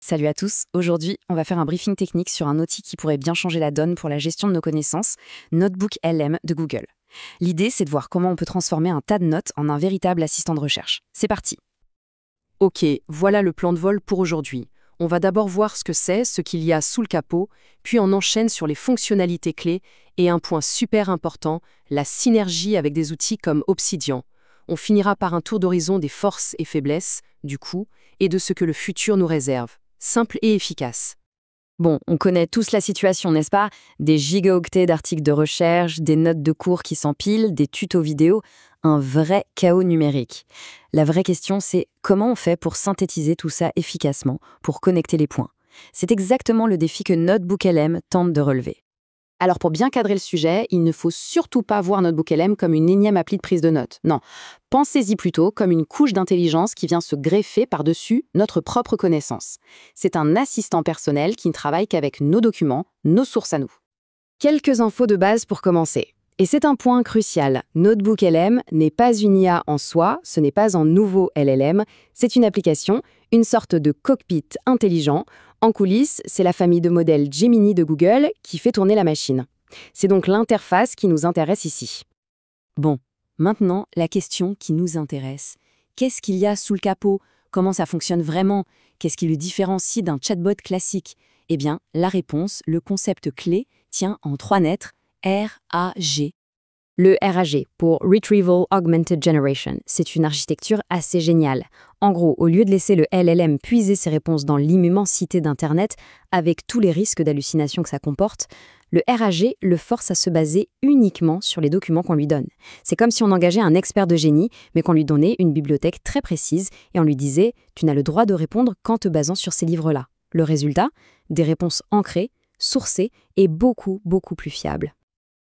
Salut à tous, aujourd'hui on va faire un briefing technique sur un outil qui pourrait bien changer la donne pour la gestion de nos connaissances, NotebookLM de Google. L'idée c'est de voir comment on peut transformer un tas de notes en un véritable assistant de recherche. C'est parti. Ok, voilà le plan de vol pour aujourd'hui. On va d'abord voir ce que c'est, ce qu'il y a sous le capot, puis on enchaîne sur les fonctionnalités clés et un point super important, la synergie avec des outils comme Obsidian. On finira par un tour d'horizon des forces et faiblesses, du coup, et de ce que le futur nous réserve. Simple et efficace. Bon, on connaît tous la situation, n'est-ce pas? Des gigaoctets d'articles de recherche, des notes de cours qui s'empilent, des tutos vidéo, un vrai chaos numérique. La vraie question c'est comment on fait pour synthétiser tout ça efficacement, pour connecter les points? C'est exactement le défi que NotebookLM tente de relever. Alors pour bien cadrer le sujet, il ne faut surtout pas voir NotebookLM comme une énième appli de prise de notes. Non, pensez-y plutôt comme une couche d'intelligence qui vient se greffer par-dessus notre propre connaissance. C'est un assistant personnel qui ne travaille qu'avec nos documents, nos sources à nous. Quelques infos de base pour commencer. Et c'est un point crucial. NotebookLM n'est pas une IA en soi, ce n'est pas un nouveau LLM, c'est une application, une sorte de cockpit intelligent. En coulisses, c'est la famille de modèles Gemini de Google qui fait tourner la machine. C'est donc l'interface qui nous intéresse ici. Bon, maintenant, la question qui nous intéresse. Qu'est-ce qu'il y a sous le capot? Comment ça fonctionne vraiment? Qu'est-ce qui le différencie d'un chatbot classique? Eh bien, la réponse, le concept clé, tient en 3 lettres, RAG. Le RAG, pour Retrieval Augmented Generation, c'est une architecture assez géniale. En gros, au lieu de laisser le LLM puiser ses réponses dans l'immensité d'Internet, avec tous les risques d'hallucination que ça comporte, le RAG le force à se baser uniquement sur les documents qu'on lui donne. C'est comme si on engageait un expert de génie, mais qu'on lui donnait une bibliothèque très précise et on lui disait « tu n'as le droit de répondre qu'en te basant sur ces livres-là ». Le résultat? Des réponses ancrées, sourcées et beaucoup plus fiables.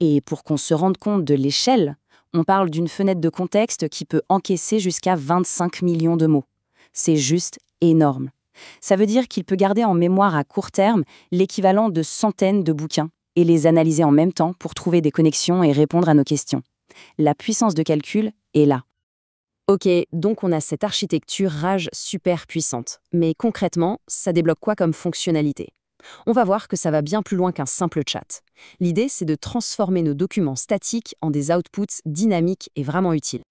Et pour qu'on se rende compte de l'échelle, on parle d'une fenêtre de contexte qui peut encaisser jusqu'à 25 millions de mots. C'est juste énorme. Ça veut dire qu'il peut garder en mémoire à court terme l'équivalent de centaines de bouquins et les analyser en même temps pour trouver des connexions et répondre à nos questions. La puissance de calcul est là. Ok, donc on a cette architecture RAG super puissante. Mais concrètement, ça débloque quoi comme fonctionnalité? On va voir que ça va bien plus loin qu'un simple chat. L'idée, c'est de transformer nos documents statiques en des outputs dynamiques et vraiment utiles.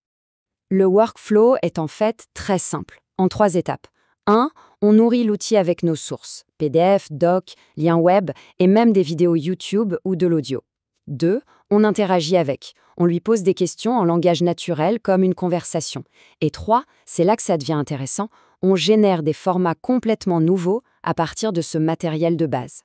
Le workflow est en fait très simple, en 3 étapes. 1. On nourrit l'outil avec nos sources, PDF, doc, liens web et même des vidéos YouTube ou de l'audio. 2. On interagit avec. On lui pose des questions en langage naturel comme une conversation. Et 3. C'est là que ça devient intéressant, on génère des formats complètement nouveaux à partir de ce matériel de base.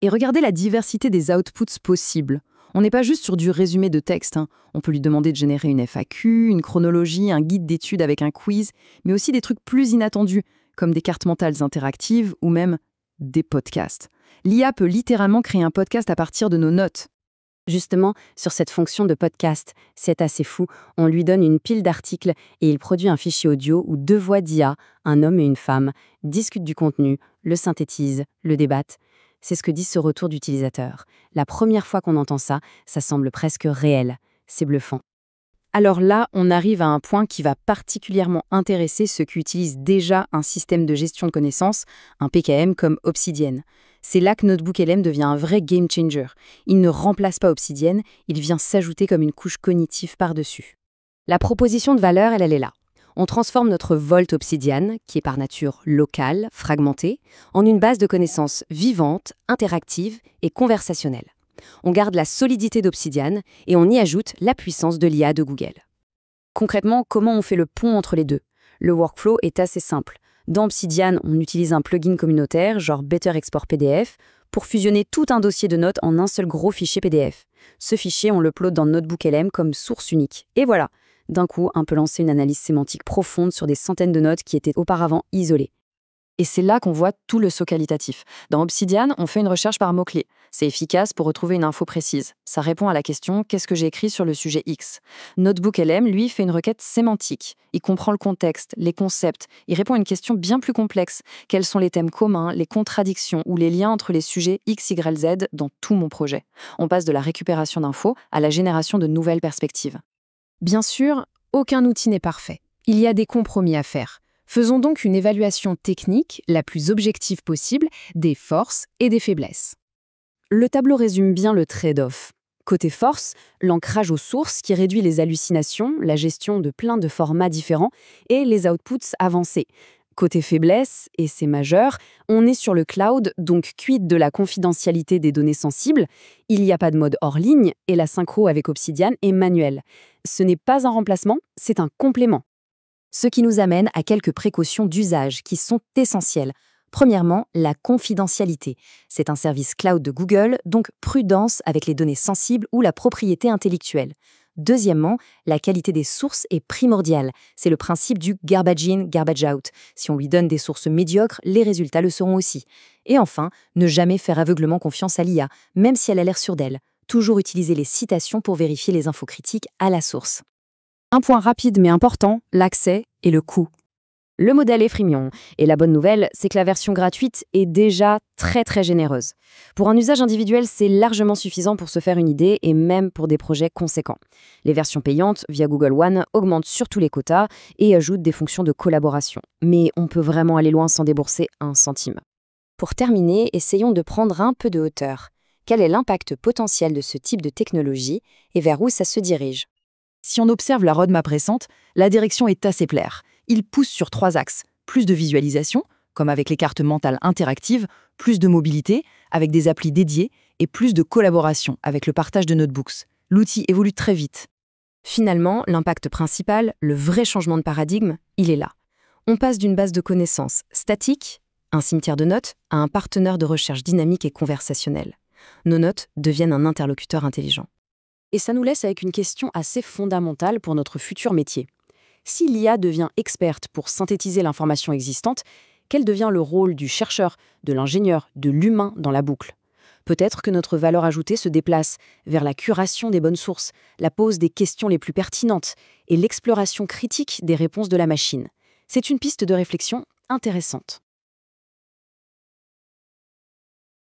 Et regardez la diversité des outputs possibles. On n'est pas juste sur du résumé de texte. On peut lui demander de générer une FAQ, une chronologie, un guide d'études avec un quiz, mais aussi des trucs plus inattendus, comme des cartes mentales interactives ou même des podcasts. L'IA peut littéralement créer un podcast à partir de nos notes. Justement, sur cette fonction de podcast, c'est assez fou, on lui donne une pile d'articles et il produit un fichier audio où 2 voix d'IA, un homme et une femme, discutent du contenu, le synthétisent, le débattent. C'est ce que dit ce retour d'utilisateur. La première fois qu'on entend ça, ça semble presque réel. C'est bluffant. Alors là, on arrive à un point qui va particulièrement intéresser ceux qui utilisent déjà un système de gestion de connaissances, un PKM comme Obsidian. C'est là que NotebookLM devient un vrai game changer. Il ne remplace pas Obsidian, il vient s'ajouter comme une couche cognitive par-dessus. La proposition de valeur, elle est là. On transforme notre Vault Obsidian, qui est par nature locale, fragmentée, en une base de connaissances vivante, interactive et conversationnelle. On garde la solidité d'Obsidian et on y ajoute la puissance de l'IA de Google. Concrètement, comment on fait le pont entre les deux? Le workflow est assez simple. Dans Obsidian, on utilise un plugin communautaire, genre Better Export PDF, pour fusionner tout un dossier de notes en un seul gros fichier PDF. Ce fichier, on l'upload dans NotebookLM comme source unique. Et voilà, d'un coup, on peut lancer une analyse sémantique profonde sur des centaines de notes qui étaient auparavant isolées. Et c'est là qu'on voit tout le saut qualitatif. Dans Obsidian, on fait une recherche par mots-clés. C'est efficace pour retrouver une info précise. Ça répond à la question « Qu'est-ce que j'ai écrit sur le sujet X ?» NotebookLM, lui, fait une requête sémantique. Il comprend le contexte, les concepts. Il répond à une question bien plus complexe. Quels sont les thèmes communs, les contradictions ou les liens entre les sujets X, Y, Z dans tout mon projet? On passe de la récupération d'infos à la génération de nouvelles perspectives. Bien sûr, aucun outil n'est parfait. Il y a des compromis à faire. Faisons donc une évaluation technique la plus objective possible des forces et des faiblesses. Le tableau résume bien le trade-off. Côté force, l'ancrage aux sources qui réduit les hallucinations, la gestion de plein de formats différents et les outputs avancés. Côté faiblesse, et c'est majeur, on est sur le cloud, donc quid de la confidentialité des données sensibles. Il n'y a pas de mode hors ligne et la synchro avec Obsidian est manuelle. Ce n'est pas un remplacement, c'est un complément. Ce qui nous amène à quelques précautions d'usage qui sont essentielles. Premièrement, la confidentialité. C'est un service cloud de Google, donc prudence avec les données sensibles ou la propriété intellectuelle. Deuxièmement, la qualité des sources est primordiale. C'est le principe du garbage in, garbage out. Si on lui donne des sources médiocres, les résultats le seront aussi. Et enfin, ne jamais faire aveuglement confiance à l'IA, même si elle a l'air sûre d'elle. Toujours utiliser les citations pour vérifier les infos critiques à la source. Un point rapide mais important, l'accès et le coût. Le modèle est freemium, et la bonne nouvelle, c'est que la version gratuite est déjà très généreuse. Pour un usage individuel, c'est largement suffisant pour se faire une idée et même pour des projets conséquents. Les versions payantes, via Google One, augmentent surtout les quotas et ajoutent des fonctions de collaboration. Mais on peut vraiment aller loin sans débourser un centime. Pour terminer, essayons de prendre un peu de hauteur. Quel est l'impact potentiel de ce type de technologie et vers où ça se dirige ? Si on observe la roadmap récente, la direction est assez claire. Il pousse sur 3 axes. Plus de visualisation, comme avec les cartes mentales interactives, plus de mobilité, avec des applis dédiées, et plus de collaboration, avec le partage de notebooks. L'outil évolue très vite. Finalement, l'impact principal, le vrai changement de paradigme, il est là. On passe d'une base de connaissances statique, un cimetière de notes, à un partenaire de recherche dynamique et conversationnel. Nos notes deviennent un interlocuteur intelligent. Et ça nous laisse avec une question assez fondamentale pour notre futur métier. Si l'IA devient experte pour synthétiser l'information existante, quel devient le rôle du chercheur, de l'ingénieur, de l'humain dans la boucle ? Peut-être que notre valeur ajoutée se déplace vers la curation des bonnes sources, la pose des questions les plus pertinentes et l'exploration critique des réponses de la machine. C'est une piste de réflexion intéressante.